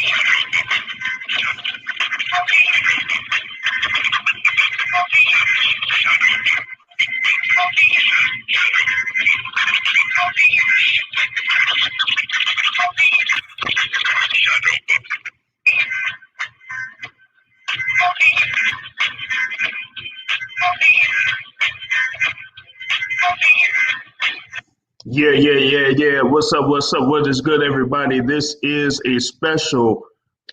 Yeah. What's up? What is good, everybody? This is a special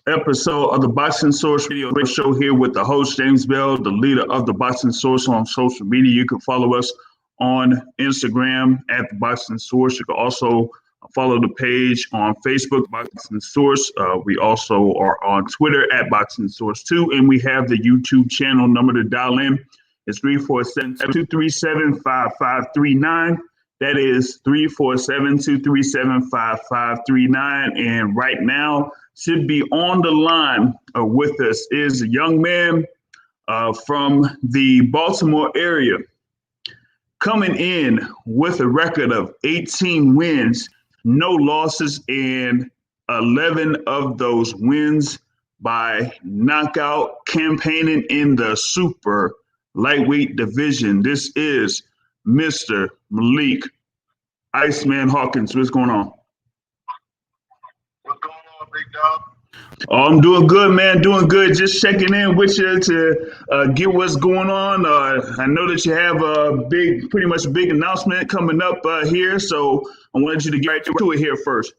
episode of the Boxing Source Radio Show here with the host, James Bell, the leader of the Boxing Source on social media. You can follow us on Instagram at the Boxing Source. You can also follow the page on Facebook, Boxing Source. We also are on Twitter at Boxing Source 2, and we have the YouTube channel. Number to dial in is 347-237-5539. That is 347-237-5539. And right now, should be on the line with us is a young man from the Baltimore area, coming in with a record of 18 wins, no losses, and 11 of those wins by knockout, campaigning in the super lightweight division. This is Mr. Malik Iceman Hawkins. What's going on? What's going on, big dog? Oh, I'm doing good, man. Doing good. Just checking in with you to get what's going on. I know that you have a pretty much a big announcement coming up here, so I wanted you to get right to it here first.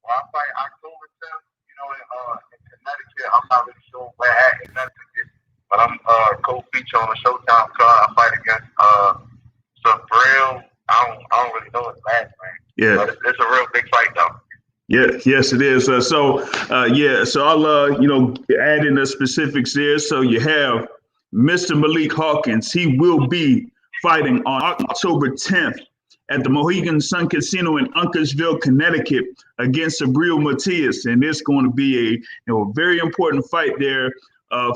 Well, I fight October 10th, in Connecticut. I'm not really sure where at in Connecticut, but I'm co-feature on the Showtime card. I fight against Sabril. I don't really know his last name. Yeah. But it's a real big fight, though. Yeah, yes, it is. So I'll add in the specifics there. So you have Mr. Malik Hawkins. He will be fighting on October 10th at the Mohegan Sun Casino in Uncasville, Connecticut, against Sabril Matias, and it's going to be a very important fight there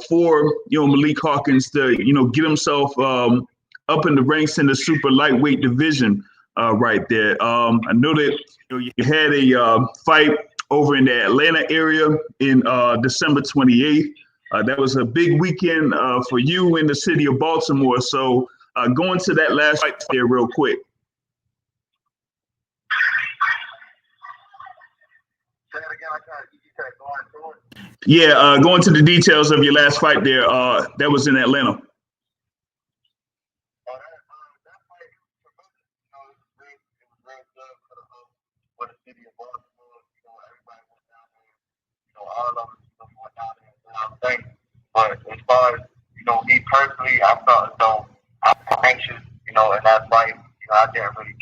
for Malik Hawkins to get himself up in the ranks in the super lightweight division right there. I know that you had a fight over in the Atlanta area in December 28th. That was a big weekend for you in the city of Baltimore. So going to that last fight there real quick. Say it again. You can't go into it. Yeah, going to the details of your last fight there. That was in Atlanta. All of us went down there and did our thing. But as far as, me personally, I felt as though I was anxious, in that fight. I didn't really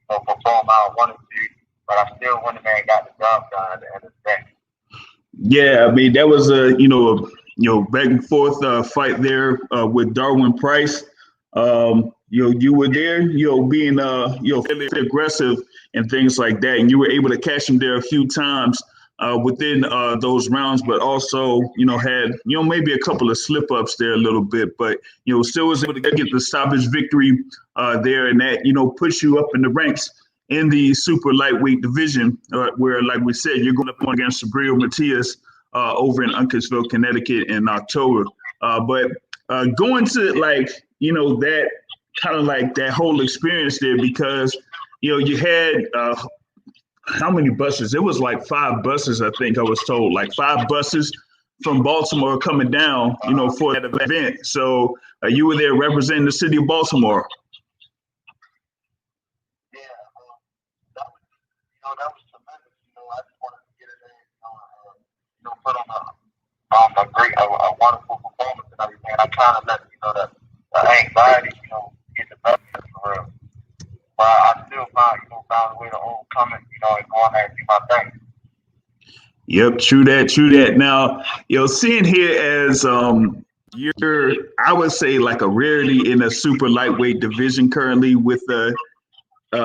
perform how I wanted to, but I still went in there and got the job done at the end of the day. Yeah, I mean, that was a back and forth fight there with Darwin Price. You were there, being fairly aggressive and things like that, and you were able to catch him there a few times within those rounds, but also had maybe a couple of slip ups there a little bit, but still was able to get the stoppage victory there, and that puts you up in the ranks in the super lightweight division, where, like we said, you're going up against Sabril Matias over in Uncasville, Connecticut in October. But going to that kind of like that whole experience there, because you had how many buses? It was like 5 buses, I think I was told, like 5 buses from Baltimore coming down, for that event. So you were there representing the city of Baltimore. Yeah, that was tremendous. I just wanted to get in there, put on a wonderful performance and everything. And I kind of let the anxiety, get the best of me for real. But I still found a way to overcome it, and go on there and do my thing. Yep, true that. Now, seeing here as you're, I would say, like a rarity in a super lightweight division currently, with a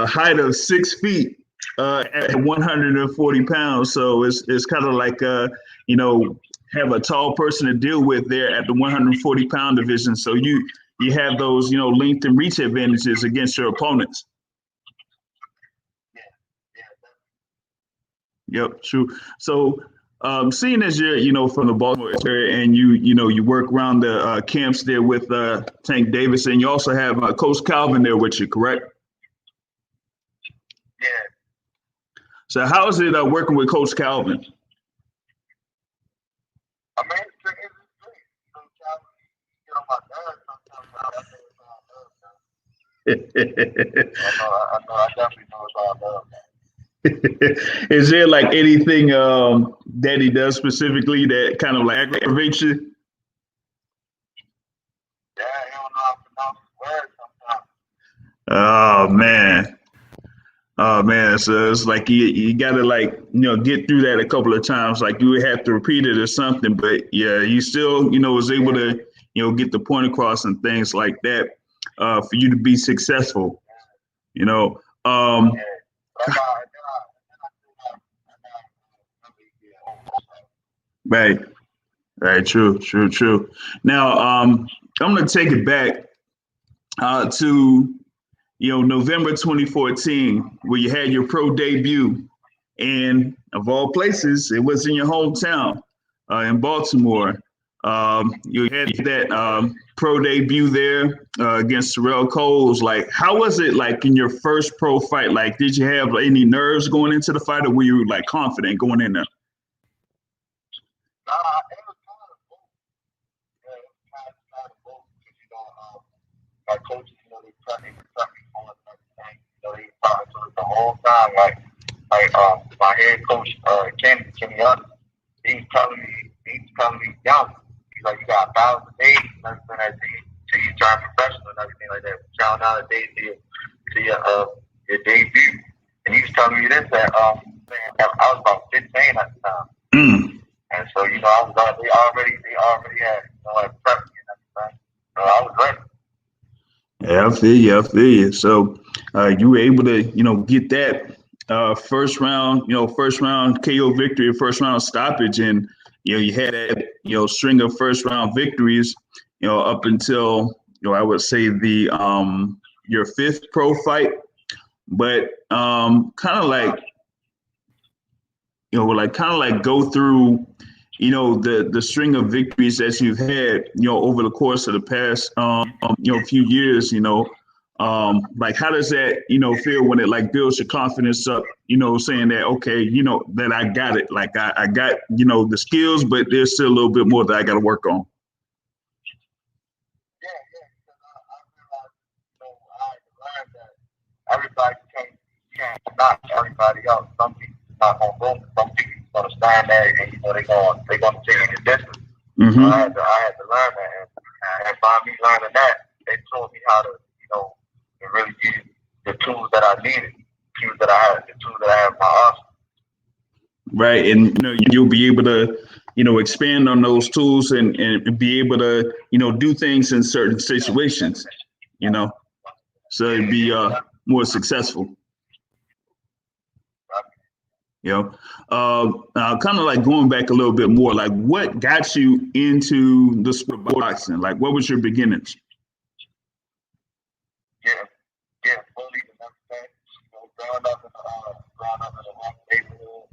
height of 6 feet at 140 pounds. So it's kind of like have a tall person to deal with there at the 140 pound division. So you have those length and reach advantages against your opponents. Yep, true. So, seeing as you're, from the Baltimore area, and you work around the camps there with Tank Davis, and you also have Coach Calvin there with you, correct? Yeah. So, how is it working with Coach Calvin? I mean, it's great. So, Calvin, you get on my nerves sometimes. I know. I definitely know it's all love, man. Is there like anything that he does specifically that kind of like aggravates you? Yeah, he don't know how to pronounce his words sometimes. Oh man. Oh man. So it's like you gotta like, get through that a couple of times. Like you would have to repeat it or something. But yeah, you still, was able to, get the point across and things like that for you to be successful. You know. Yeah. Right. Right. True. True. True. Now, I'm going to take it back to November 2014, where you had your pro debut, and of all places, it was in your hometown in Baltimore. You had that pro debut there against Terrell Coles. Like, how was it like in your first pro fight? Like, did you have any nerves going into the fight, or were you like confident going in there? Nah, it was kind of both. Yeah, it was kind of both. Because, my coaches, they prep me for it and everything. They taught me to it the whole time. Like my head coach, Kenny Young, he's telling me, young. He's like, you got 1,000 days and everything like that till you turn professional and everything like that. Counting down the days to your debut. And he was telling me this that I was about 15 at the time. And so, they already had, prepped me and everything. So I was ready. Yeah, I feel you. So you were able to, get that first round KO victory, first round stoppage, and you had that string of first round victories, up until I would say the your fifth pro fight, but kind of like go through the string of victories that you've had over the course of the past few years. Like how does that feel when it like builds your confidence up, saying that okay, that I got it, like I got the skills, but there's still a little bit more that I got to work on. Yeah, because I realized, I had to learn that everybody can't knock everybody else. Some people not gonna go. Some people gonna stand there and they're gonna take you the distance. Mm-hmm. So I had to learn that, and by me learning that, they taught me how to to really use the tools that I needed, the tools that I have in my arsenal. Right, and you'll be able to expand on those tools and be able to do things in certain situations, so it'd be more successful. Kind of like going back a little bit more, like what got you into the sport of boxing? Like, what was your beginnings? Yeah, bullied and everything. Growing up in the wrong neighborhood,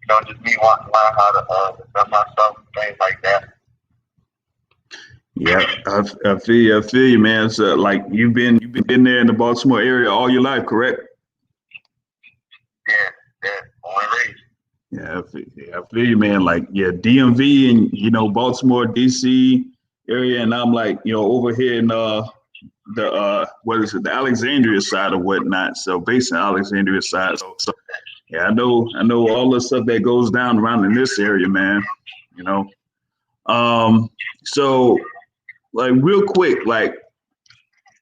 and just me wanting to learn how to defend myself and things like that. Yeah, I feel you, man. So, like, you've been there in the Baltimore area all your life, correct? Yeah, born and raised. Yeah, I feel you, man. Like, yeah, DMV and Baltimore, DC area, and I'm like, over here in what is it, the Alexandria side or whatnot. So based in Alexandria side. So yeah, I know all the stuff that goes down around in this area, man. So like real quick, like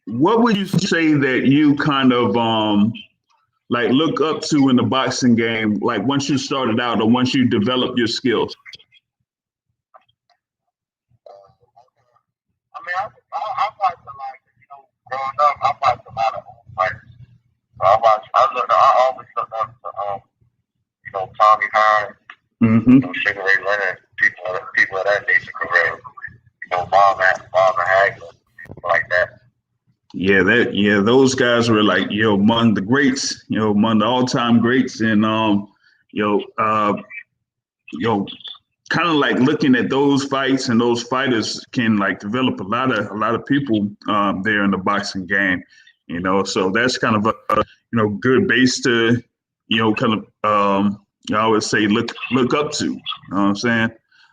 what would you say that you kind of like look up to in the boxing game, like once you started out or once you developed your skills? I mean, I watched a lot. Growing up, I watched a lot of old fighters. I always looked up to Tommy Hearns, Sugar Ray Leonard, people of that nature career. Bob and Hagler, people like that. Those guys were like, among the greats, among the all-time greats. And you know, uh, you know, kind of like looking at those fights, and those fighters can like develop a lot of people there in the boxing game, so that's kind of a good base to kind of I would say look up to, what I'm saying.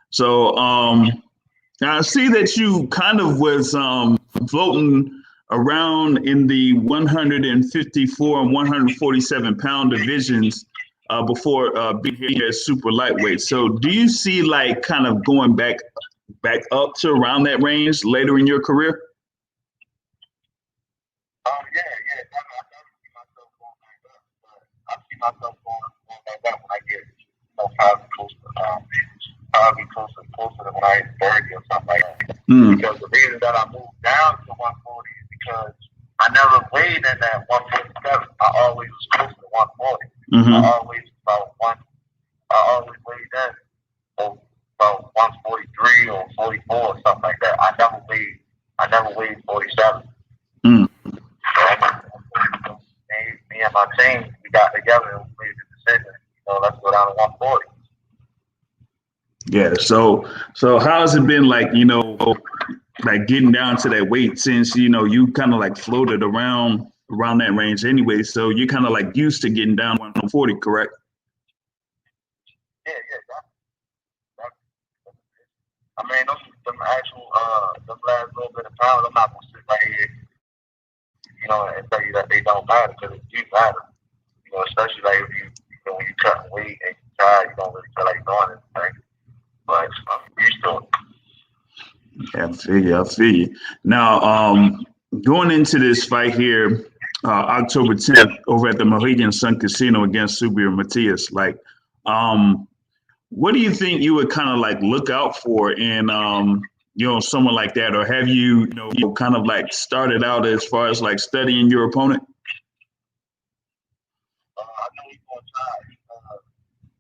So I see that you kind of was floating around in the 154 and 147-pound divisions before being here at super lightweight. So do you see like kind of going back up to around that range later in your career? Yeah. I see myself going back up when I get, probably closer to when I hit 30 or something like that. Because the reason that I moved down to 140 is because I never weighed in that 147. I always was close to 140. I always weighed in about 143 or 44 or something like that. I never weighed 47. So me and my team, we got together and we made the decision, let's go down to 140. Yeah. So how's it been like, like getting down to that weight, since, you kind of like floated around that range anyway. So you're kind of like used to getting down to 140, correct? Yeah. I mean, them actual, them last little bit of pounds, I'm not going to sit right here, and tell you that they don't matter, because it do matter. Especially like if when you cut weight and you tired, you don't really feel like doing anything. But I'm used to it. Yeah, I feel you. Now, going into this fight here, October 10th, over at the Mohegan Sun Casino against Subriel Matias, like, what do you think you would kind of like look out for in, someone like that? Or have you, kind of like started out as far as like studying your opponent? I know he's going to try.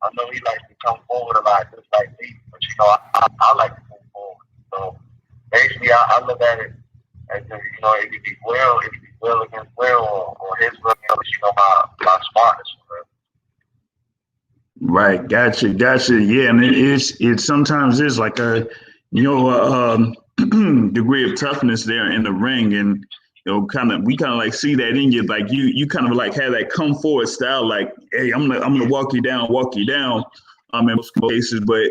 I know he likes to come forward a lot, just like me. But, I like to move forward. So, basically, I look at it as if, it could be Will against Will, or his Will against, my smartness for real. Right, gotcha. Yeah, and it sometimes is like a degree of toughness there in the ring, and we kind of like see that in you, like you kind of like have that come forward style, like, hey, I'm gonna walk you down. In most cases, but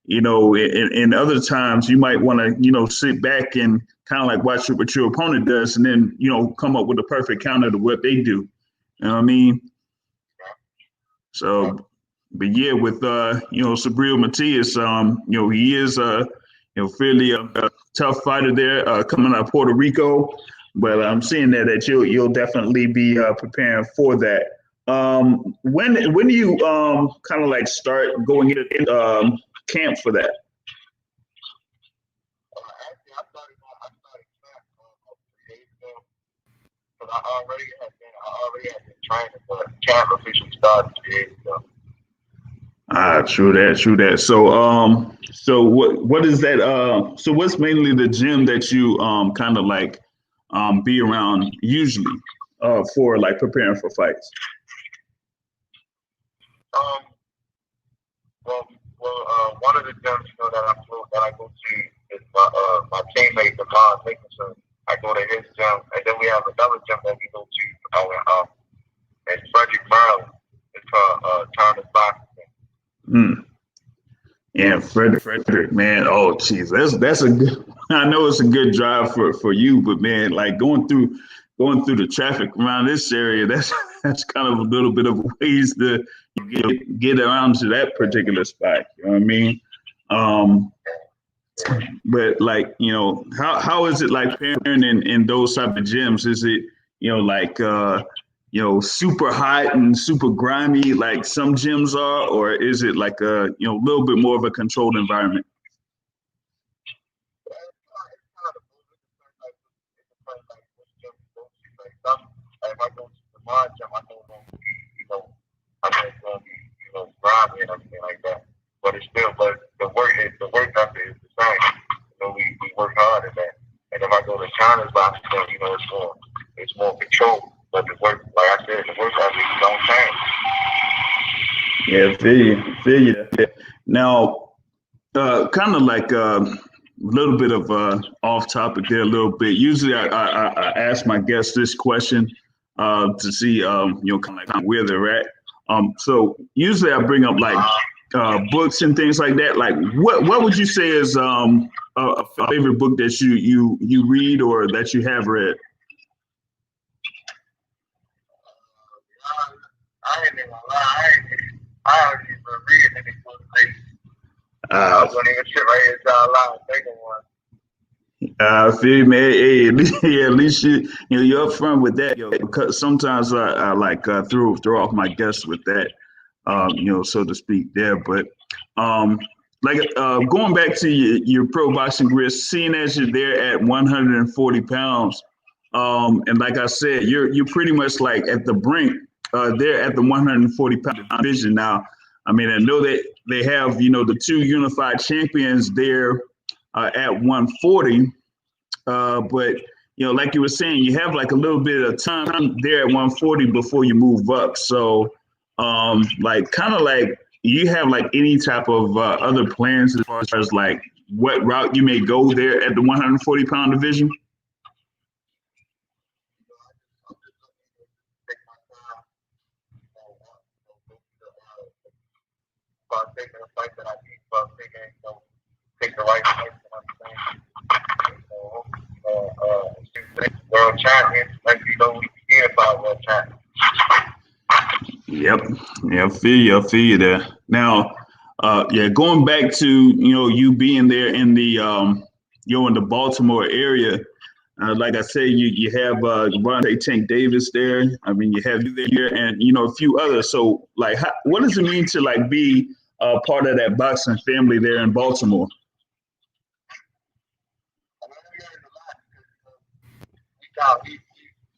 in other times you might want to sit back and kind of like watch what your opponent does, and then come up with a perfect counter to what they do. You know what I mean? So. But yeah, with Subriel Matias, he is fairly a tough fighter there, coming out of Puerto Rico. But I'm seeing that you'll definitely be preparing for that. When do you kind of like start going into camp for that? Actually, I started camp 3 days ago, because I already had been training, but camp officially started 3 days ago. True that. So what is that? So what's mainly the gym that you kind of like be around usually for like preparing for fights? One of the gyms that I go to is my teammate Devon Nicholson. I go to his gym, and then we have another gym that we go to in Frederick, Maryland. It's called Turner's Boxing. Yeah, Frederick, man. Oh, geez, that's a good. I know it's a good drive for you, but man, like going through the traffic around this area, that's kind of a little bit of a ways to get around to that particular spot. You know what I mean? But like, how is it like preparing in those type of gyms? Is it like super hot and super grimy like some gyms are, or is it like a little bit more of a controlled environment? If I go to the mod gym, I know it's gonna be, grimy and everything like that. But the work ethic is the same. We work hard at that. And if I go to China's boxing gym, it's control. But the work, like I said, the work ethic don't change. Yeah, feel you. Now, kind of like a little bit of off topic there, a little bit. Usually, I ask my guests this question to see, kind of like where they're at. So usually I bring up like books and things like that. Like, what would you say is a favorite book that you read or that you have read? I ain't even gonna lie. I haven't even read any books lately. I was gonna even sit right here down line and think of one. Feel you, man. Hey, at least you're upfront with that, because sometimes I like throw off my guests with that, so to speak there. But going back to your pro boxing career, seeing as you're there at 140 pounds, and like I said, you're pretty much like at the brink there at the 140-pound division now. I mean, I know that they have, the two unified champions there at 140. But, like you were saying, you have like a little bit of time there at 140 before you move up. So, kind of like you have like any type of other plans as far as like what route you may go there at the 140-pound division? About taking a fight that I need, about take the right fight, world champion, like we hear about world champion. Yep. Yeah, I feel you there. Now, going back to, you being there in the, in the Baltimore area, like I said, you have Tank Davis there. I mean, you have you there and, a few others. So, like, what does it mean to, like, be part of that boxing family there in Baltimore?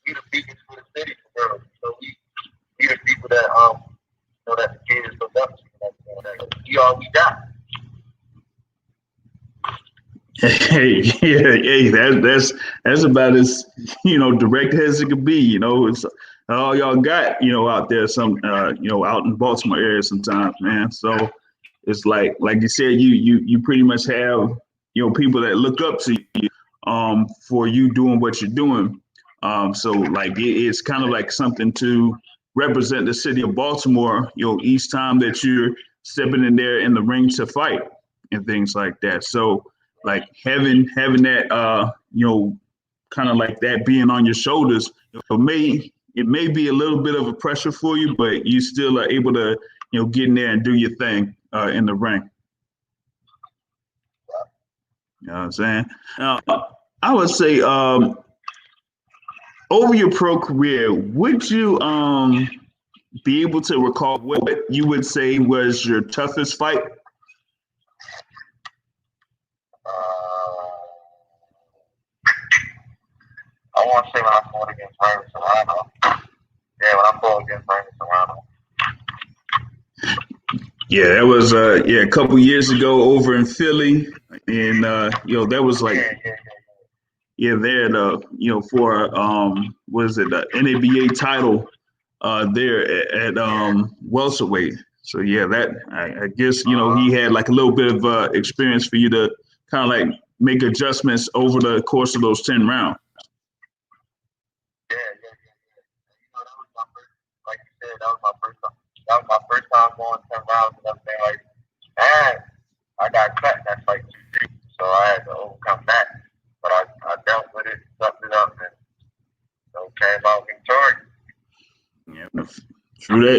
We the biggest for the city for girls. So we the people that that the kids look up to. We all we got. Hey, that's about as direct as it could be. It's all y'all got, out there. Some, out in Baltimore area sometimes, man. So it's like you said, you pretty much have people that look up to you, for you doing what you're doing. So like it's kind of like something to represent the city of Baltimore, each time that you're stepping in there in the ring to fight and things like that. So like having that, kind of like that being on your shoulders, it may be a little bit of a pressure for you, but you still are able to, get in there and do your thing in the ring. You know what I'm saying? Now, I would say, over your pro career, would you be able to recall what you would say was your toughest fight? I want to say when I fought against Ernest Serrano. Yeah, when I fought against Ernest Serrano. Yeah, that was a couple years ago over in Philly, and that was like there for was it the NABA title there at welterweight. So yeah, that I guess he had like a little bit of experience for you to kind of like make adjustments over the course of those 10 rounds. Yeah. That was my first, like you said, that was my first time. That was my first time going 10 rounds and everything. Like, man, I got cut in that fight too, so I had to overcome that. But I dealt with it, sucked it up, and came out victorious. Yeah,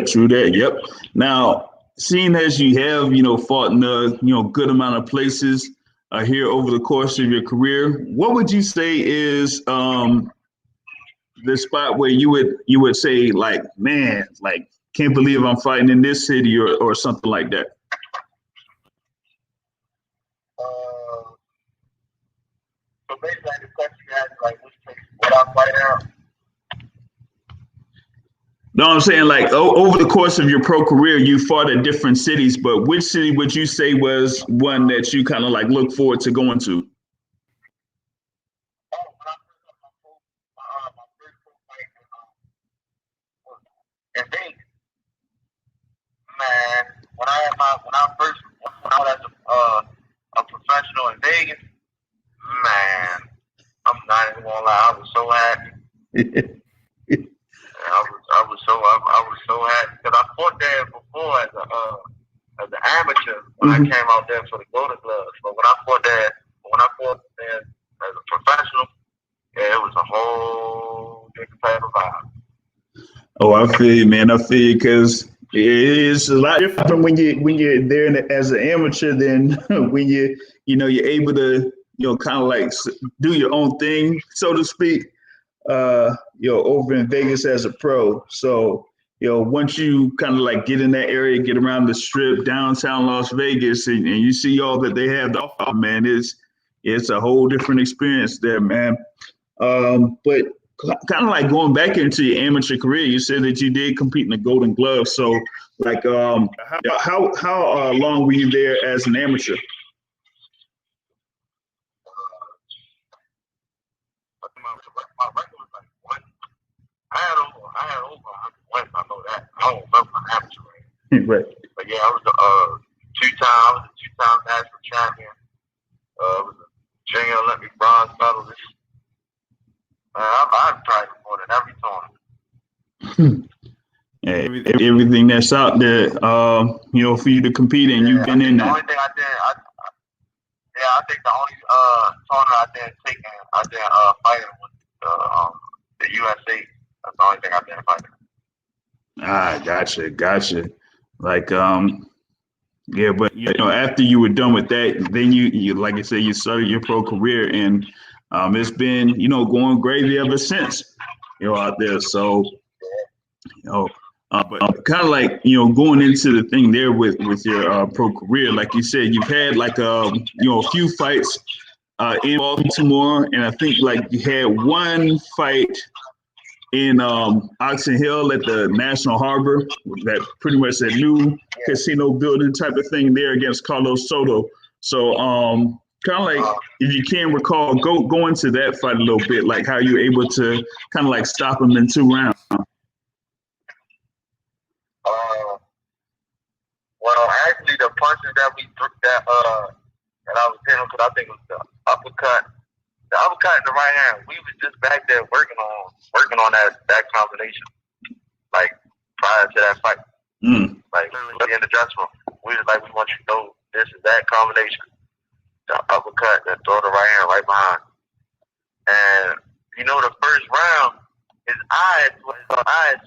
true that. Yep. Now, seeing as you have, fought in a, good amount of places here over the course of your career, what would you say is the spot where you would say, like, man, like, can't believe I'm fighting in this city or something like that? So basically, the question you asked, like, which place would I fight out? No, I'm saying like over the course of your pro career, you fought at different cities, but which city would you say was one that you kind of like look forward to going to? My first pro fight, when I first when I was a professional in Vegas, man, I'm not even gonna lie, I was so happy. I was so happy because I fought there before as an amateur when I came out there for the Golden Gloves. But when I fought there as a professional, yeah, it was a whole different type of vibe. Oh, I feel you, man. I feel you because it's a lot different when you're there as an amateur than when you're able to kind of like do your own thing, so to speak. Over in Vegas as a pro. So once you kind of like get in that area, get around the Strip, downtown Las Vegas, and you see all that they have to offer, man, it's a whole different experience there, man. But kind of like going back into your amateur career, you said that you did compete in the Golden Glove. So, like, how long were you there as an amateur? My record was like one. I had over 100 wins. I know that. I don't remember my amateur rank. Right. But yeah, I was a two-time national champion. I was a junior Olympic bronze medalist. I've tried more than every tournament. Yeah, everything that's out there, for you to compete in, you've been in that. The only thing I did, I think the only tournament I didn't fight in was the USA. That's the only thing I didn't fight in. Gotcha. Like, yeah, but after you were done with that, then you like I said, you started your pro career, and it's been going gravy ever since. Out there. So, but kind of like going into the thing there with your pro career, like you said, you've had like a few fights in Baltimore, and I think like you had one fight in Oxon Hill at the National Harbor, that pretty much that new casino building type of thing there against Carlos Soto. So kind of like, if you can recall, go into that fight a little bit, like how you were able to kind of like stop him in 2 rounds. Well, actually, the punches that we took that I was hitting, because I think it was the uppercut in the right hand. We was just back there working on that combination, like prior to that fight. Like literally in the dressing room, we was like, we want you to know this is that combination, the uppercut, and throw the right hand right behind. And the first round, his eyes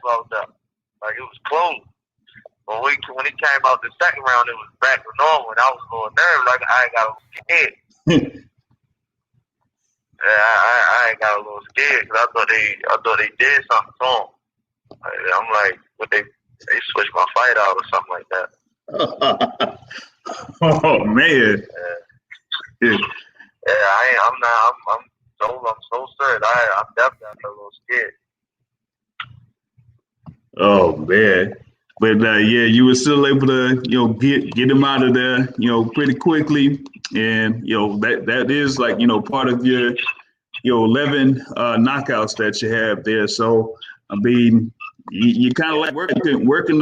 swelled up, like it was closed. But when he came out the second round, it was back to normal, and I was a little nervous, like I got a little scared. I ain't got a little scared because I thought they did something to him. I'm like, what they switched my fight out or something like that. Oh man. Yeah. I'm so serious. I'm definitely a little scared. Oh man. But you were still able to, get him out of there, pretty quickly, and that is like part of your 11 knockouts that you have there. So I mean, you kind of like working,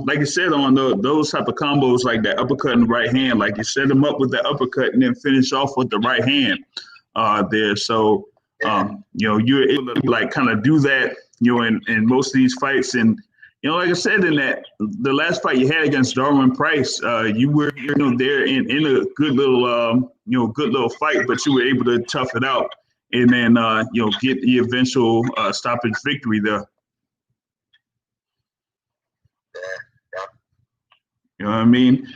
like you said, on those type of combos, like that uppercut in the right hand, like you set them up with the uppercut and then finish off with the right hand there. So you're able to like kind of do that, in most of these fights. And like I said, in the last fight you had against Darwin Price, you were there in a good little fight, but you were able to tough it out and then get the eventual stoppage victory there. You know what I mean?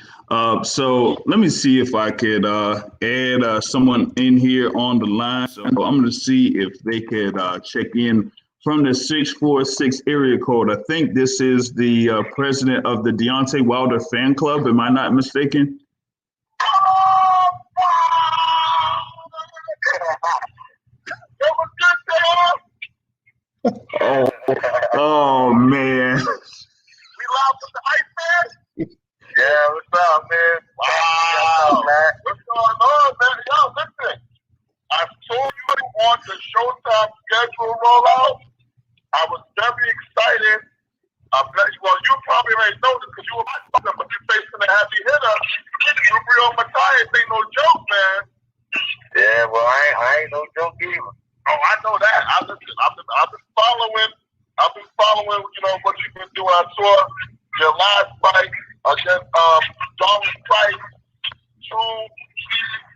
So let me see if I could add someone in here on the line. So I'm going to see if they could check in from the 646 area code. I think this is the president of the Deontay Wilder fan club. Am I not mistaken? Oh man. We live with the Iceman? Yeah, what's up, man? Wow. What's going on, man? Yo, listen. I told you on the Showtime schedule rollout. I was very excited. You probably already know this because you were my partner, but you're facing against Darwin Price, two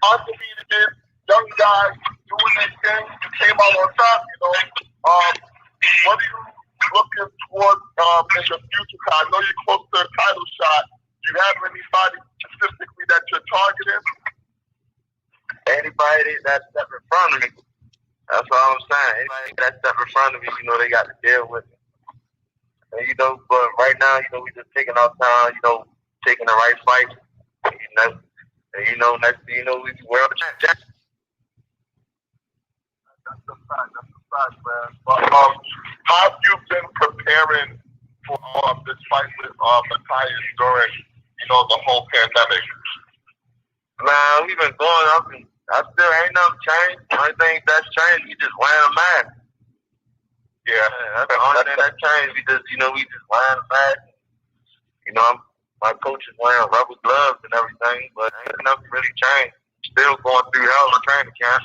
undefeated young guys doing their thing. You came out on top, you know. What are you looking towards in the future? I know you're close to a title shot. Do you have anybody specifically that you're targeting? Anybody that's step in front of me. That's all I'm saying. Anybody that step in front of me, you know, they got to deal with it. And, you know, but right now, you know, we just taking our time, you know, taking the right fight. You know, next thing you know, we world champions. That's a fact, man. But how have you been preparing for this fight with Matthias during, you know, the whole pandemic? Man, we've been going. I still ain't nothing changed. The only thing that's changed, we just wearing a mask. Yeah, that's the only thing that changed. We just wearing a mask. You know, my coach is wearing rubber gloves and everything, but ain't nothing really changed. Still going through hell of a training camp.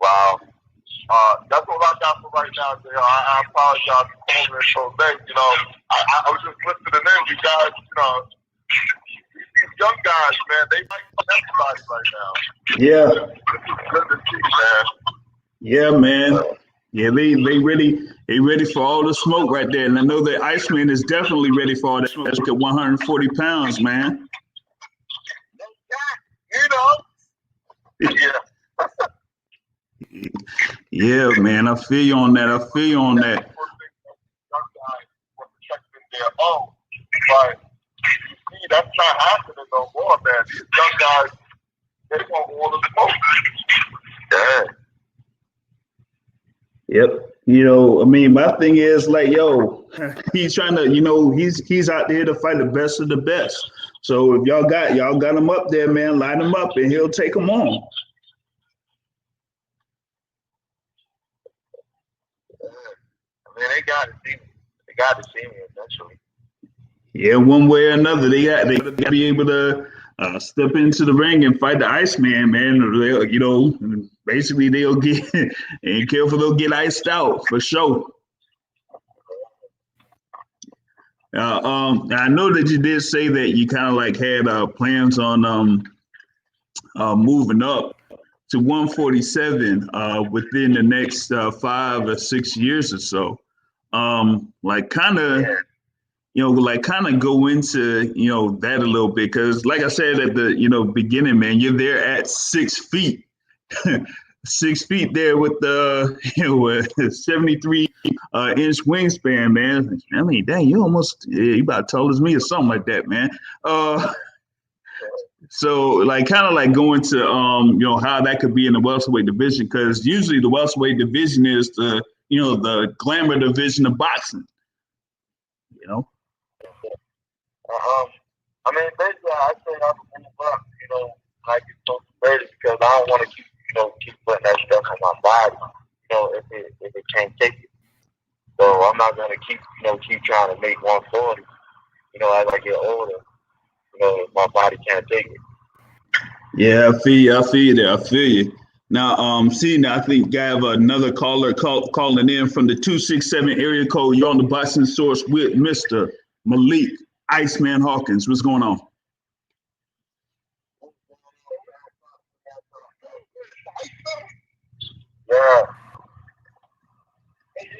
Wow. That's all I got for right now, JR. I apologize for calling it so late. You know, I was just listening in. You guys, you know, these young guys, man, they fight everybody right now. Yeah. This is good to see, man. Yeah, man. Yeah, they ready for all the smoke right there. And I know that Iceman is definitely ready for all that smoke at 140 pounds, man. You know? Yeah. Yeah, man. I feel you on that. Young guys were protecting their own. But you see, that's not happening no more, man. These young guys, they want all the smoke. Yeah. Yep. You know, I mean, my thing is like, yo, he's trying to, you know, he's out there to fight the best of the best. So if y'all got him up there, man, line him up and he'll take him on. I mean, they got to see me. They got to see me eventually. Yeah, one way or another, they got to be able to step into the ring and fight the Iceman, man. You know, basically they'll get and careful they'll get iced out for sure. I know that you did say that you kind of like had plans on moving up to 147 within the next 5 or 6 years or so. Like kind of. You know, like kind of go into, you know, that a little bit. Because like I said at the, you know, beginning, man, you're there at 6 feet, 6 feet there with the, you know, 73 inch wingspan, man. I mean, dang, you almost, you about tall as me or something like that, man. So like kind of like going to, you know, how that could be in the welterweight division. Because usually the welterweight division is the, you know, the glamour division of boxing, you know. I mean, basically, I say I would move up, you know, like it's so crazy because I don't want to keep putting that stuff on my body, you know, if it can't take it. So I'm not gonna keep trying to make 140, you know, as I get older, you know, if my body can't take it. Yeah, I feel you. Now, now I think I have another caller calling in from the 267 area code. You're on the Boxing Source with Mr. Malik Iceman Hawkins. What's going on? Yeah.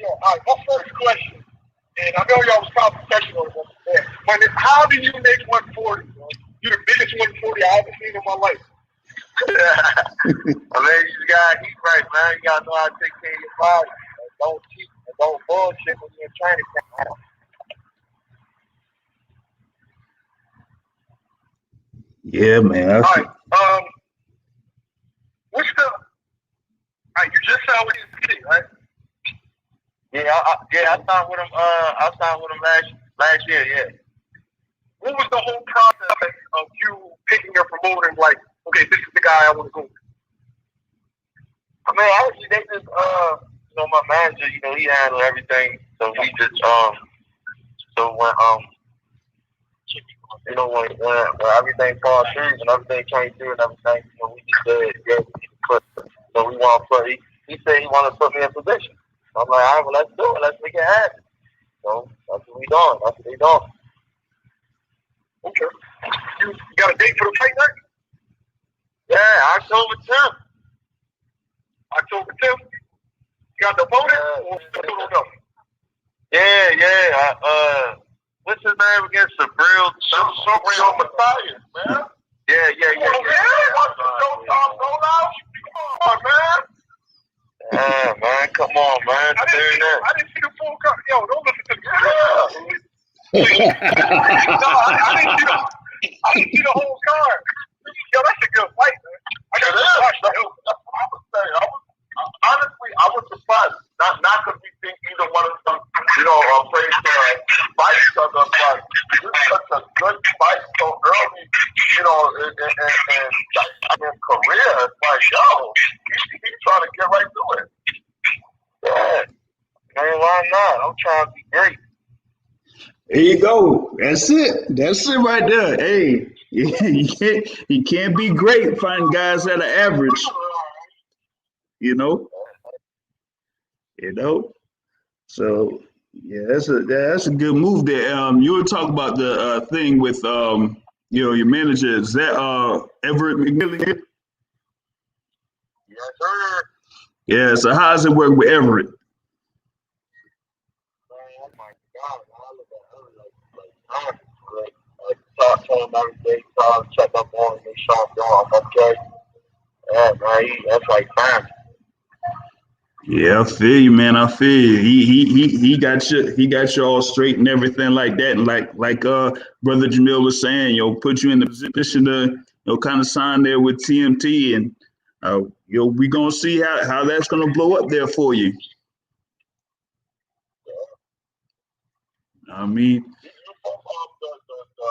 All right, my first question, and I know y'all was probably touching on it, but how do you make 140? You're the biggest 140 I've ever seen in my life. I mean, you gotta eat right, man. You gotta know how to take care of your body. Don't cheat and don't bullshit when you're in training camp. Yeah, man. All right. What's the? All right, you just signed with his right? Yeah, I signed with him. I signed with him last year. Yeah. What was the whole process of you picking your promoter and like, okay, this is the guy I want to go with? I mean, actually, they just, you know, my manager, you know, he handled everything. So we just, so when, you know, when everything falls through and everything came through and everything, you know, we just said, yeah, we need to put, so we want to put, he said he wanted to put me in position. So I'm like, all right, well, let's do it. Let's make it happen. So that's what we doing. That's what we doing. Okay. You got a date for the fight night? Yeah, October 10th. October 10th? You got the opponent? Yeah. What's his name against Sabril? Sabril Matthias, man. Yeah. Come on, man. Yeah, man, come on, man. I didn't see the full card. Yo, don't listen to me. No, I didn't see the whole card. Yo, that's a good fight, man. I got to watch that. Honestly, I was surprised. Not because we think either one of them, played to fight each other, but this is such a good fight so early, in career. It's like, yo, he's trying to get right through it. Yeah. Man, why not? I'm trying to be great. There you go. That's it right there. Hey, you can't be great finding guys that are average. So yeah, that's a good move there. You were talking about the thing with your manager. Is that Everett McMillan? Yes, sir. Yeah. So how's it work with Everett? Oh my God, I talk to him every day, check up on him, make sure I'm okay. Yeah, man, that's like family. Yeah, I feel you, man. I feel you. He got you all straight and everything like that. And like Brother Jamil was saying, put you in the position to kind of sign there with TMT, and we gonna see how that's gonna blow up there for you. I mean, You from the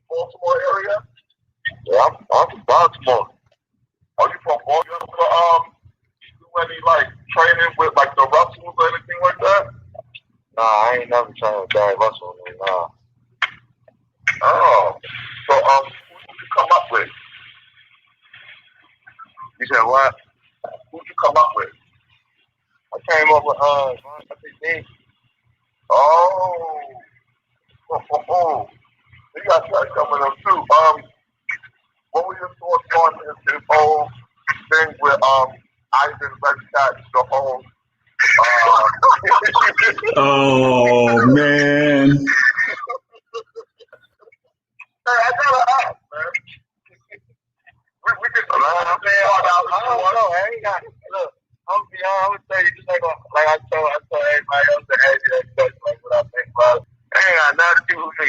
Baltimore area? Yeah, I'm from Baltimore. Are you from Baltimore? You do any training with the Russells or anything like that? Nah, I ain't never trained with Barry Russell. Nah. Oh, so who did you come up with? You said what? Who did you come up with? I came up with Oh. You got that coming up too. What were your thoughts on this whole thing with Ivan Redcott, the whole oh man. Hey, I gotta ask, man. We can I don't know. I ain't got look. I'm be honest. I would say just like I told everybody else that asked you that question, like what I think about it. I ain't got nothing to do with me.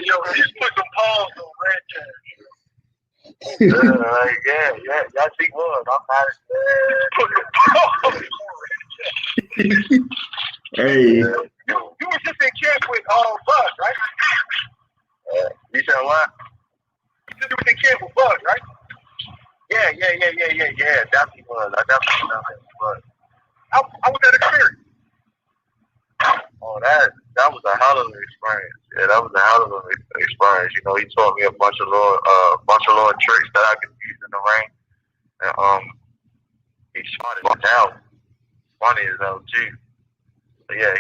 Yo, just put some pause on Red Cat. Yeah, y'all see one. I'm not Hey. You was just in camp with Bud, right? You said what? You was in camp with Bud, right? Yeah. Definitely was. I definitely was. How was that experience? Oh, that was a hell of an experience. Yeah, that was a hell of an experience. He taught me a bunch of little tricks that I could use in the ring. And he started out funny as hell too. But yeah,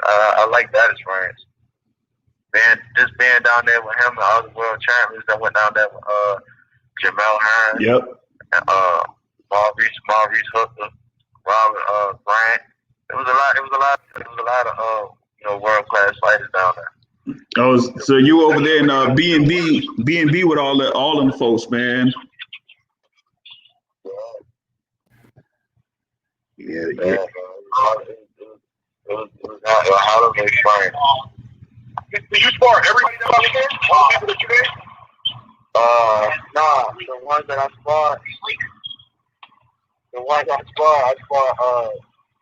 I like that experience. Just being down there with him and other world champions that went down there with Jamel Hearn. Yep. And Maurice Hooker, Robert Grant. It was a lot of world class fighters down there. Oh, so you over there in B&B with all them folks, man. Yeah. It was a hell of an experience. Did you spar everybody that was there? All the people that you did? Nah, the ones that I sparred, I sparred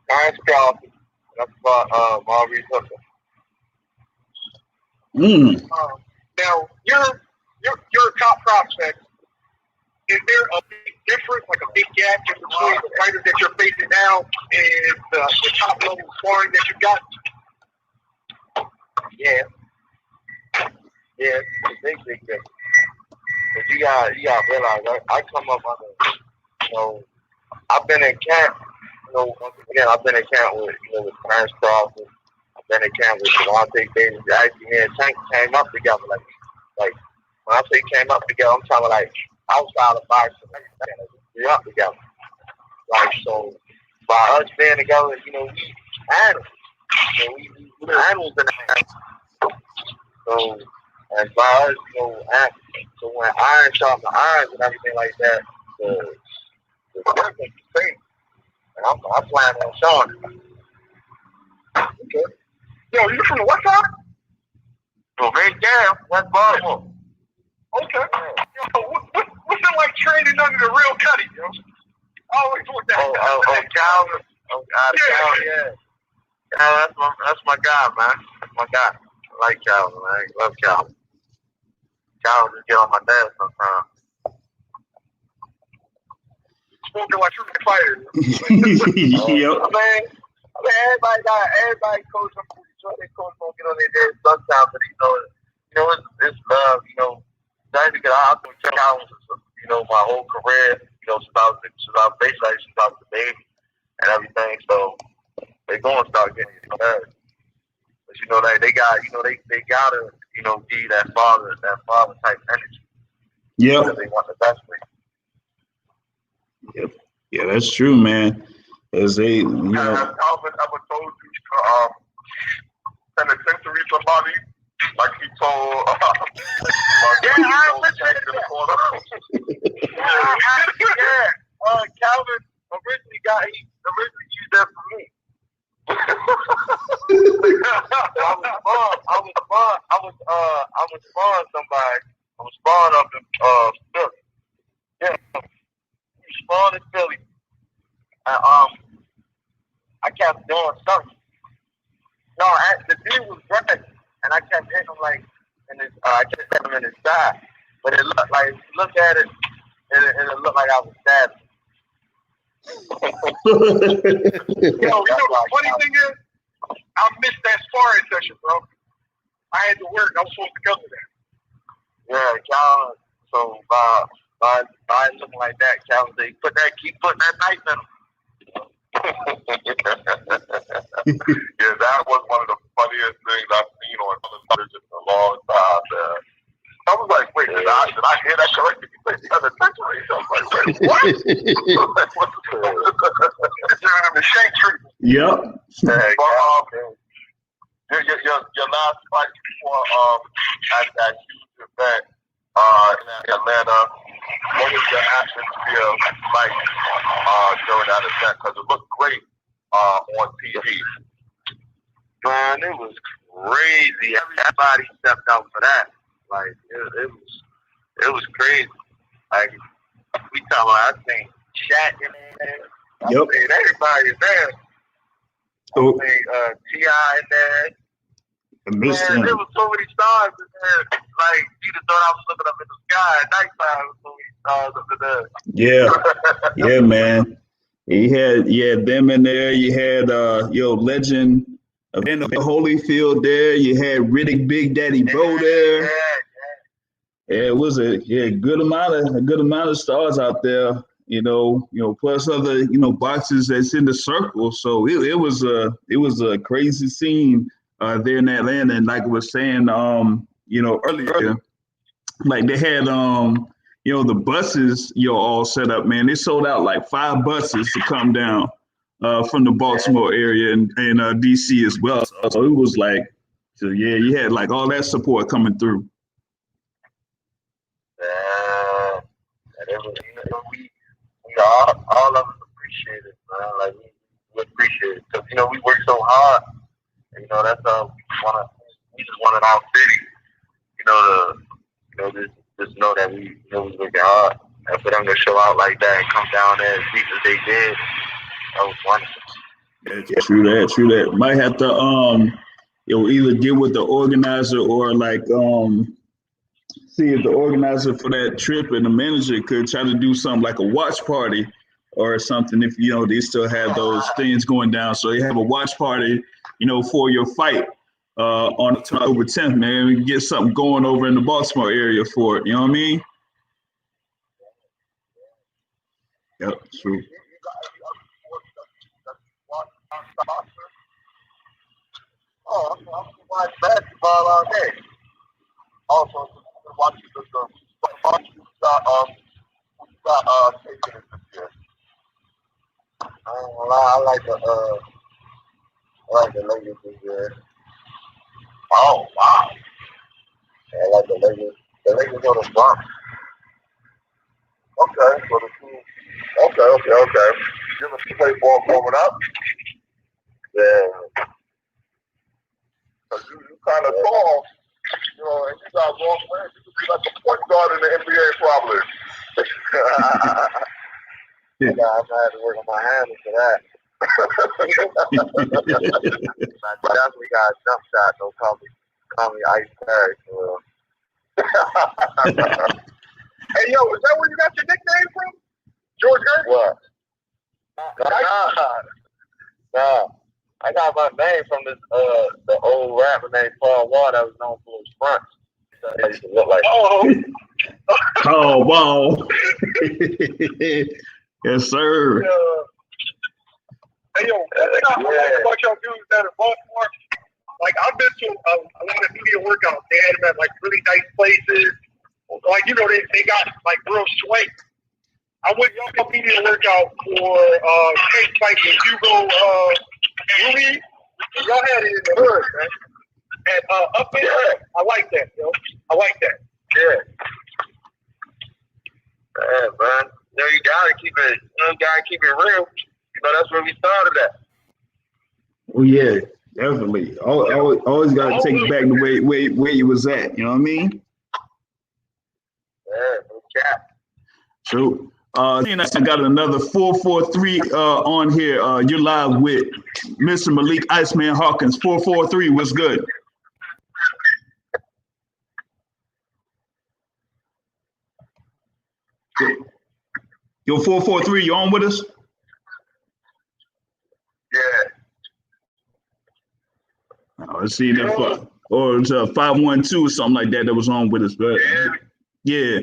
Terrence Crawford, and I sparred Maurice Hooker. Now, you're a top prospect. Is there a big difference, like a big gap in between the fighters that you're facing now and the top level sparring that you got? Yeah, it's a big difference. But you got to realize, I come up under, I've been in camp. Once again, I've been in camp with with Clarence Crawford. I've been in camp with Devontae Davis. Actually, me and Tank came up together. Like when I say came up together, I'm talking like outside of boxing. We up together. Like so, by us being together, we animals. We animals in the house. So, and by us, so when iron sharpens irons and everything like that, the difference is crazy. And I'm planning on showing it. Okay. Yo, you from the west side? Well, right there, West Baltimore. Okay. Yo, what's it like training under the real Cuddy, yo? I always want that. Oh, Calvin. Oh, Calvin, yeah. Yeah, that's my guy, man. That's my guy. I like Calvin, man. I love Calvin. Calvin just get on my nerves sometimes. Spoken like you're a fighter. Yep. I mean, everybody coach. I'm pretty sure they coach won't get on their nerves sometimes, but it's love. Not because I think Calvin, my whole career, since I was basically since I was a baby and everything. So they gonna start getting nerves. But they got they gotta be that father type energy. Yep. Because they want the best for you. Yep. Yeah, that's true, man. As they, Has Calvin ever told you penitentiary somebody like he told? Yeah, I appreciate that. Yeah. Calvin originally used that for me. I was spawn somebody. I was spawn up in Philly. Yeah. Spawn in Philly. And I kept doing something. No, the dude was running, and I kept hitting him I kept hitting him in his side. But it looked like, if you look at it, it looked like I was stabbing. The funny thing is, I missed that sparring session, bro. I had to work. I was supposed to come to that. Yeah, Calvin. So by looking like that, Calvin said, keep putting that knife in him. Yeah, that was one of the funniest things I've seen on television in a long time, man. I was like, wait, did I hear that correctly? You said the other penitentiary. I was like, wait, what? Giving him the shank treatment. Yep. Your last fight before at that huge event in Atlanta, what was your atmosphere like during that event? Because it looked great on TV. Man, it was crazy. Everybody stepped out for that. Like it was crazy. Like we talking about, I think Shaq in there. Yep. Everybody's there. Oh. T.I. in there. I missed him. There was so many stars in there. Like you just thought I was looking up in the sky at nighttime with so many stars up in there. Yeah. Yeah, man. You had them in there. You had legend of Holyfield there. You had Riddick Big Daddy Bro there. Yeah, it was a good amount of stars out there. Plus other boxes that's in the circle. So it was a crazy scene there in Atlanta. And like I was saying earlier, like they had the buses all set up, man. They sold out like 5 buses to come down from the Baltimore area and DC as well. So it was like, you had like all that support coming through. And it was, we all of us appreciate it, man. Like we appreciate it because we work so hard. And, that's we just wanted our city, just know that we was working hard. And for them to show out like that and come down there as deep as they did, that was wonderful. Yeah, true that. Might have to either get with the organizer or like see if the organizer for that trip and the manager could try to do something like a watch party or something if they still have those things going down. So you have a watch party, for your fight on October 10th, man. We can get something going over in the Baltimore area for it. You know what I mean? Yep, true. You I like the Lakers this year. Oh wow! I like the Lakers. The Lakers go to Bronx. Okay, so the two. Okay. You ever play ball growing up? Yeah. Cause you kind of tall, and you got long legs. You could be like a point guard in the NBA probably. I'm gonna have to work on my hands for that. I definitely got a jump shot. Don't call me Iceman. Hey yo, is that where you got your nickname from? George Gervin? What? Nah. I got my name from this the old rapper named Paul Wall that was known for his fronts. That used to look like Oh, wow. Yes, sir. Hey yo, I like about y'all dudes that are Baltimore. Like I've been to a lot of media workouts. They had them at like really nice places. Like they got like real swing. I went to a media workout for Kate Fight and Hugo Ruby. Y'all had it in the hood, man. And up there, I like that, yo. I like that. Yeah, man. You gotta keep it. You gotta keep it real. That's where we started at. Oh yeah, definitely. Always got to take it back to where you was at. You know what I mean? Yeah, no cap. So, I got another 443 on here. You're live with Mr. Malik Iceman Hawkins. 443, what's good? Yo, 443, you on with us? Yeah. Let's see that, or it's 512 or something like that was on with us. But yeah.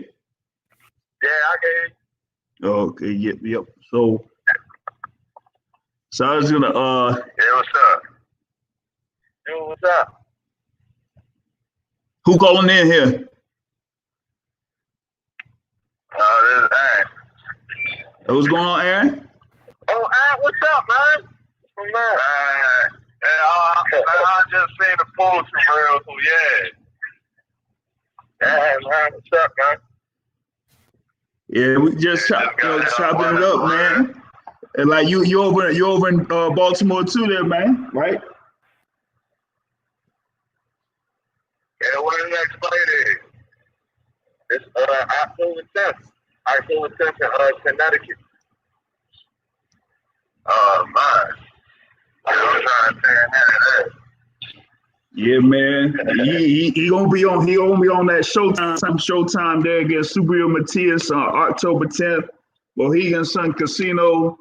Yeah, I can. Okay, yep. So I was gonna Hey, what's up? Yo, what's up? Who calling in here? This is Aaron. What's going on, Aaron? Oh, Aaron, what's up, man? What's up? I just seen the post from real, so yeah. Hey, man, what's up, man? Yeah, we just chopping it up, man. And like you over in Baltimore too, there, man, right? Yeah, when the next fight is? It's October 10th. October 10th in Connecticut. Oh, man. I'm trying to say that. Yeah, man. He gonna be on that Showtime there against Subriel Matias on October 10th. Mohegan Sun Casino.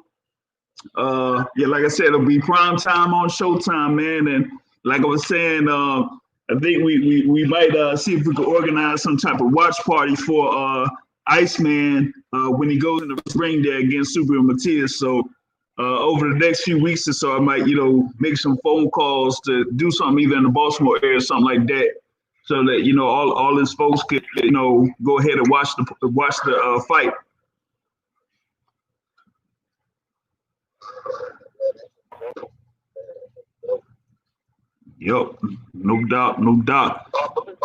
Yeah, like I said, it'll be prime time on Showtime, man. And like I was saying, I think we might see if we could organize some type of watch party for Iceman when he goes in the ring there against Subriel Matias. So over the next few weeks or so, I might, make some phone calls to do something either in the Baltimore area or something like that, so that all his folks could go ahead and watch the fight. Yep, no doubt. Are you gonna be the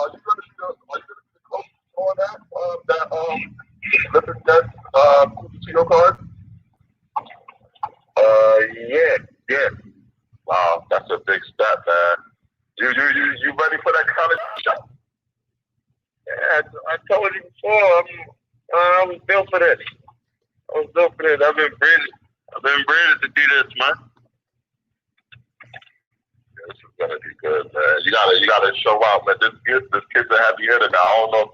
coach on that casino card? Yeah. Wow, that's a big step, man. You ready for that kind of shot? Yeah, I told you before, I was built for this. I've been bred to do this, man. This is gonna be good, man. You gotta show out, man. This kid's a heavy hitter now. I don't know if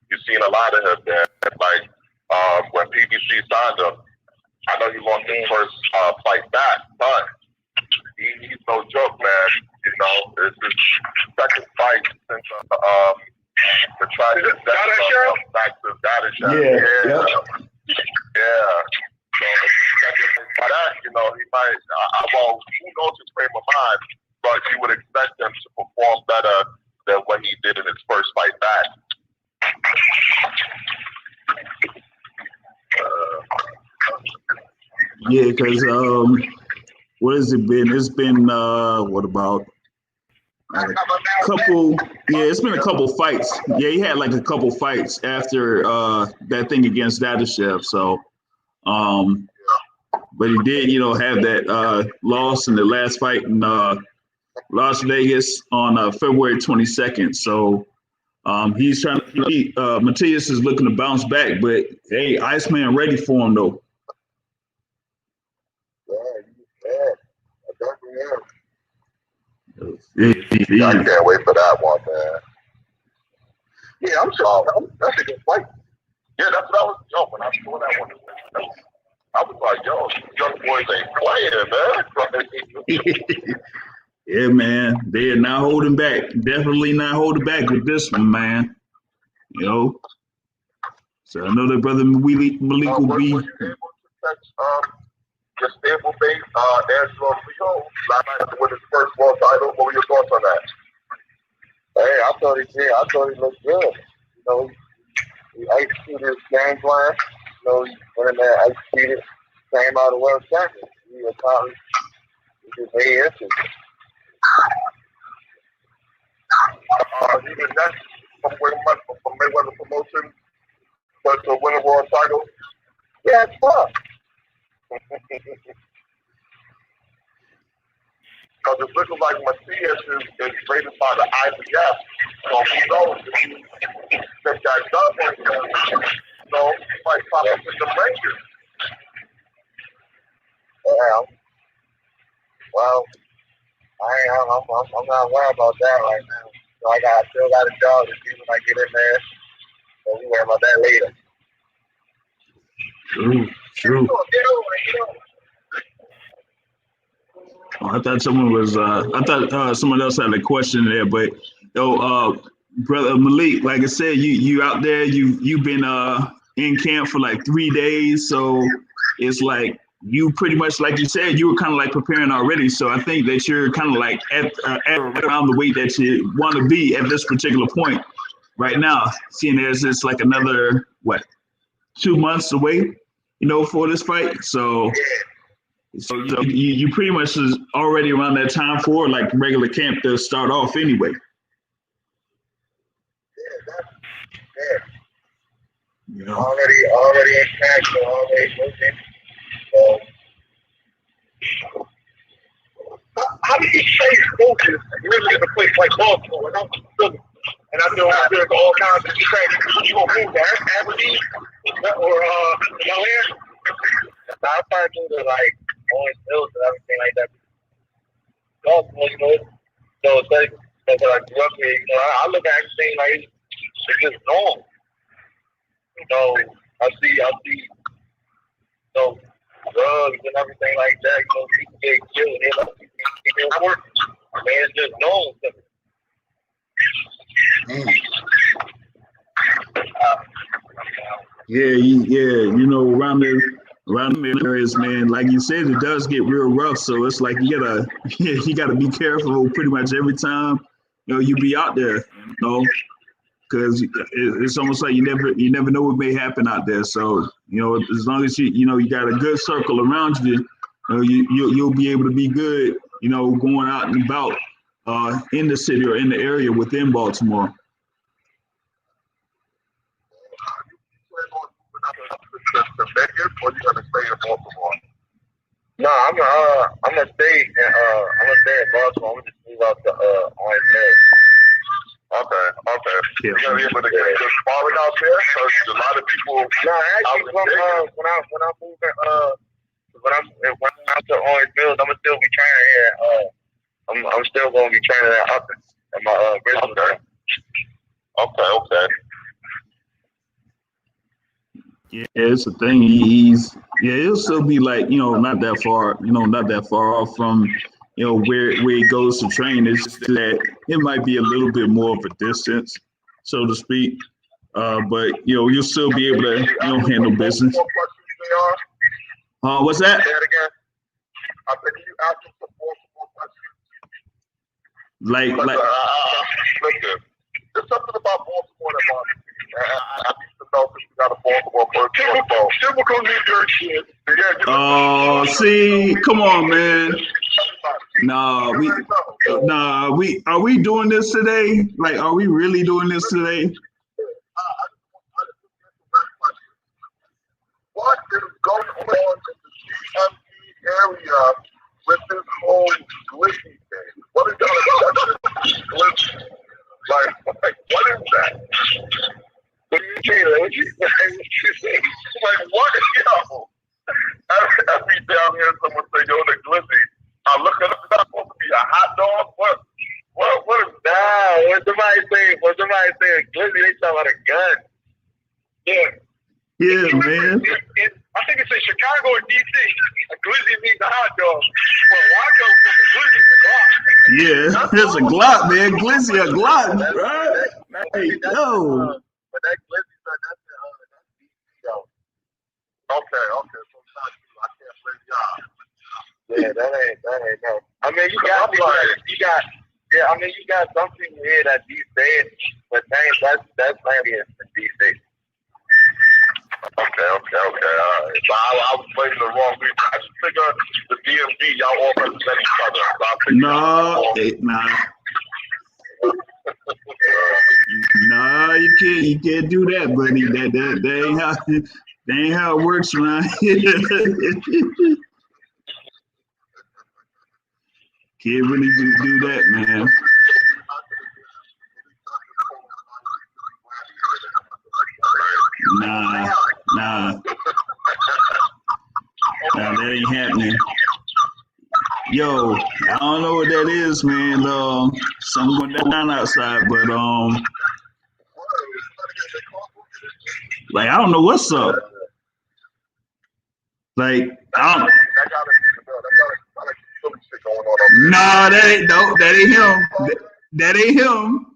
you've seen a lot of him, man. Like when PBC signed him, I know he lost his first fight back, but he's no joke, man. It's his second fight since the try to get back to Dadashev. Yeah. So for that, he might. Who knows his frame of mind? But you would expect him to perform better than what he did in his first fight back. Yeah, because what has it been? It's been what about a couple? Yeah, it's been a couple fights. Yeah, he had like a couple fights after that thing against Dadashev. So, but he did, have that loss in the last fight in Las Vegas on February 22nd. So. He's trying to. Matias is looking to bounce back, but hey, Iceman ready for him though. Yeah, I definitely am. Yeah, I can't wait for that one, man. Yeah, I'm sure that's a good fight. Yeah, that's what I was. Yo, when I saw that one, I was like, yo, young boys ain't playing, man. yeah, man. They are not holding back. Definitely not holding back with this one, man. So I know that brother Malik will be. Were you able to catch your stable base, Angelo Leo, last night with his first world title? What were your thoughts on that? Hey, I thought he did. I thought he looked good. He executed his game plan. He went in there, executed, came out of world champion. He accomplished his main entry. Even that from Mayweather Promotion to win a world title. Yeah, it's tough. Because it's looking like Matias is rated by the IBF. So who knows if you take that dub on him, he might pop up in the rankings. Yeah. Well, I'm not worried about that right now. So I still got a job to do when I get in there. So we worry about that later. True. Oh, I thought someone was. I thought someone else had a question there, but brother Malik, like I said, you out there. You've been in camp for like 3 days, so it's like you pretty much, like you said, you were kind of like preparing already. So I think that you're kind of like at around the weight that you want to be at this particular point right now. Seeing as it's like another 2 months away, for this fight. So you pretty much is already around that time for like regular camp to start off anyway. Yeah. Already in camp, so already looking. So, how do you stay focused, really, in a place like Baltimore? And I know there's all kinds of training. You gonna move to Aberdeen or Delaware? I'll probably move to like Orange Hills and everything like that. Baltimore, so it's like that's what I grew up here. I look at everything like it's just normal. I see, drugs and everything like that. People get killed. They don't work. I mean, it's just normal to me. Around the areas, man, like you said, it does get real rough. So it's like you gotta be careful pretty much every time you be out there, because it's almost like you never know what may happen out there. So as long as you got a good circle around you, you'll be able to be good, going out and about in the city or in the area within Baltimore. To Vegas, or you gonna stay in Baltimore? No, I'm gonna stay in Baltimore. I'm gonna just move out to Orange Hills. Okay. Yeah. You're gonna be able to get good sparring out there, because a lot of people. No, actually, when I'm moving when I'm out to Orange Hills, I'm gonna still be training here. I'm still gonna be training at Upton at my original gym. Okay. Yeah, it's a thing. He'll still be like, not that far off from, where he goes to train. It's just that it might be a little bit more of a distance, so to speak. But you'll still be able to, handle business. What's that? Say it again. I think you asked him for more questions. Like, listen, there's something about Baltimore that bothers me. I need to know because we got a Baltimore first football. Typical New York shit. Oh, see, come on, man. Are we doing this today? Like, are we really doing this today? What is going on in the GMP area with this whole glitchy thing? What is that? Glitchy? Like, what is that? What do you mean? What you say? Like, what? Yo, every day I'm hearing someone say, yo, the glizzy. I look at it, that's supposed to be a hot dog? What is that? When somebody say a glizzy, they talk about a gun. Yeah. Yeah, man. I think it's in Chicago or DC. A glizzy means a hot dog. Well, Yeah, Waco, glizzy's a Glock. it's a Glock, man. Glizzy a Glock, right? Hey, yo. But that glizzy, that's DC, yo. Okay, so it's not you. I can't blame y'all. Yeah, that ain't no. I mean, you got some people here that these days, but that's mainly in DC. Okay, all right. So I was playing the wrong week. I just figure the DMV, y'all all represent each other. So No, you can't do that, buddy. That ain't how it works around here. Can't really do that, man. Nah, that ain't happening. Yo, I don't know what that is, man. Something going down outside, but like I don't know what's up. Like I don't. Nah, that ain't him. That ain't him.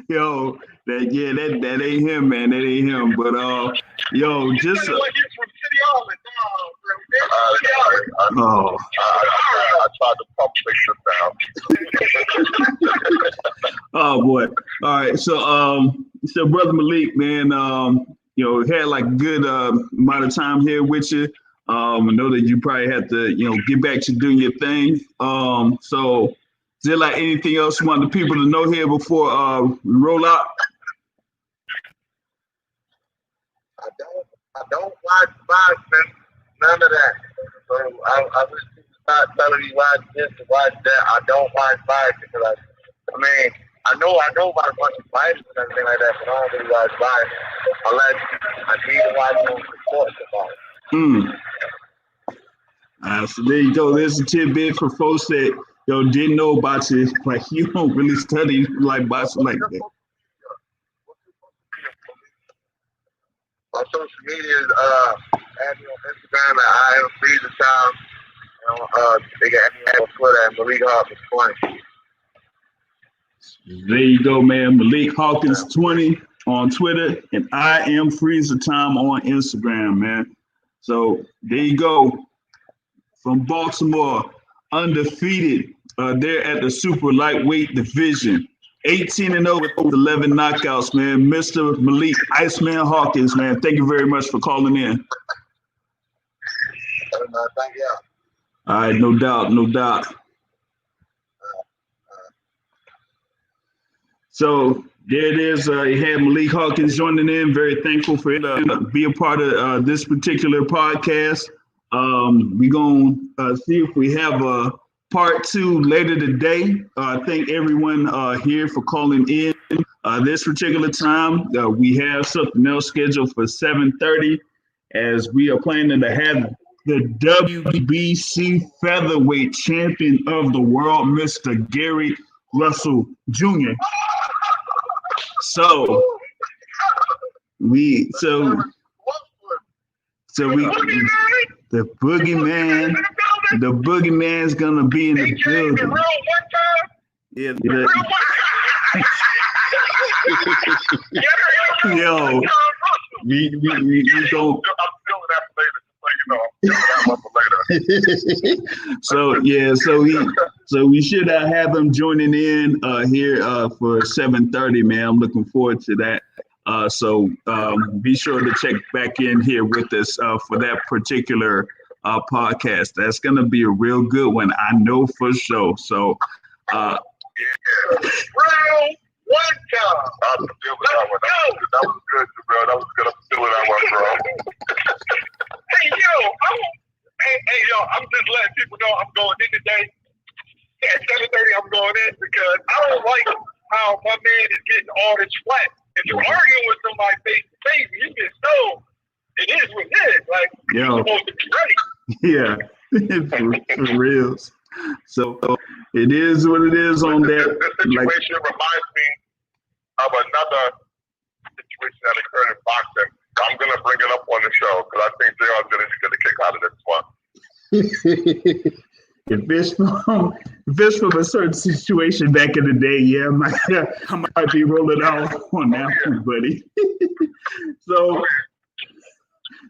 Yo, that ain't him, man. That ain't him. But yo, just I tried to pump things down. Oh boy. All right. So brother Malik, man, had like a good amount of time here with you. I know that you probably have to, get back to doing your thing. So is there like anything else you want the people to know here before we roll out? I don't watch boxing, none of that. So I wish people start telling me watch this and watch that. I don't watch boxing because I know about a bunch of fighters and everything like that, but I don't really watch boxing unless I need to watch some sports about it. So there you go. There's a tidbit for folks that didn't know about you. Like you don't really study like boxing like that. My social media is add me on Instagram at I am Freezer Time. They got me on Twitter at Malik Hawkins 20. There you go, man. Malik Hawkins 20 on Twitter, and I am Freezer Time on Instagram, man. So there you go. From Baltimore, undefeated. They're at the super lightweight division. 18-0 with 11 knockouts, man. Mr. Malik Iceman Hawkins, man. Thank you very much for calling in. Thank you. All right, no doubt. So there it is. You had Malik Hawkins joining in. Very thankful for it. Be a part of this particular podcast. We're going to see if we have a part 2 later today. Thank everyone here for calling in. This particular time, we have something else scheduled for 7:30 as we are planning to have the WBC featherweight champion of the world, Mr. Gary Russell Jr. So the boogeyman's gonna be in the building. Yeah. Yo, we don't. I'm feeling that later. Just so you know, I'm feeling that one for later. So we should have him joining in here for 7:30, man. I'm looking forward to that. So be sure to check back in here with us for that particular podcast. That's gonna be a real good one, I know for sure. So real one time. I have to deal with that one. That was good, bro. That was good. I'm still with that one, bro. Hey, I'm just letting people know I'm going in today. At 7:30, I'm going in because I don't like how my man is getting all this flack. If you're arguing with somebody face to face, you get stoned. It is what it is. Like, you're supposed to be ready. Yeah, for real. So it is what it is on that. This situation reminds me of another situation that occurred in boxing. I'm going to bring it up on the show because I think JR's going to get a kick out of this one. If it's from a certain situation back in the day, yeah, I might be rolling out on that one, buddy. So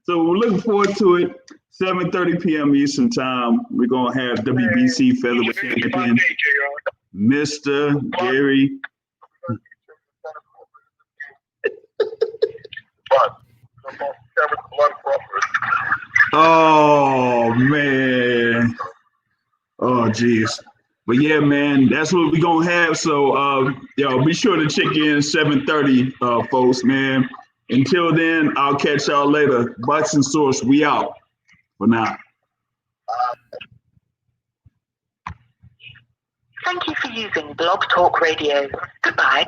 we're looking forward to it. 7:30 p.m. Eastern Time. We're gonna have WBC featherweight champion, Mr. Gary. Oh man. Oh geez. But yeah, man, that's what we're gonna have. So be sure to check in 7:30, folks, man. Until then, I'll catch y'all later. Boxing Source, we out for now. Thank you for using Blog Talk Radio. Goodbye.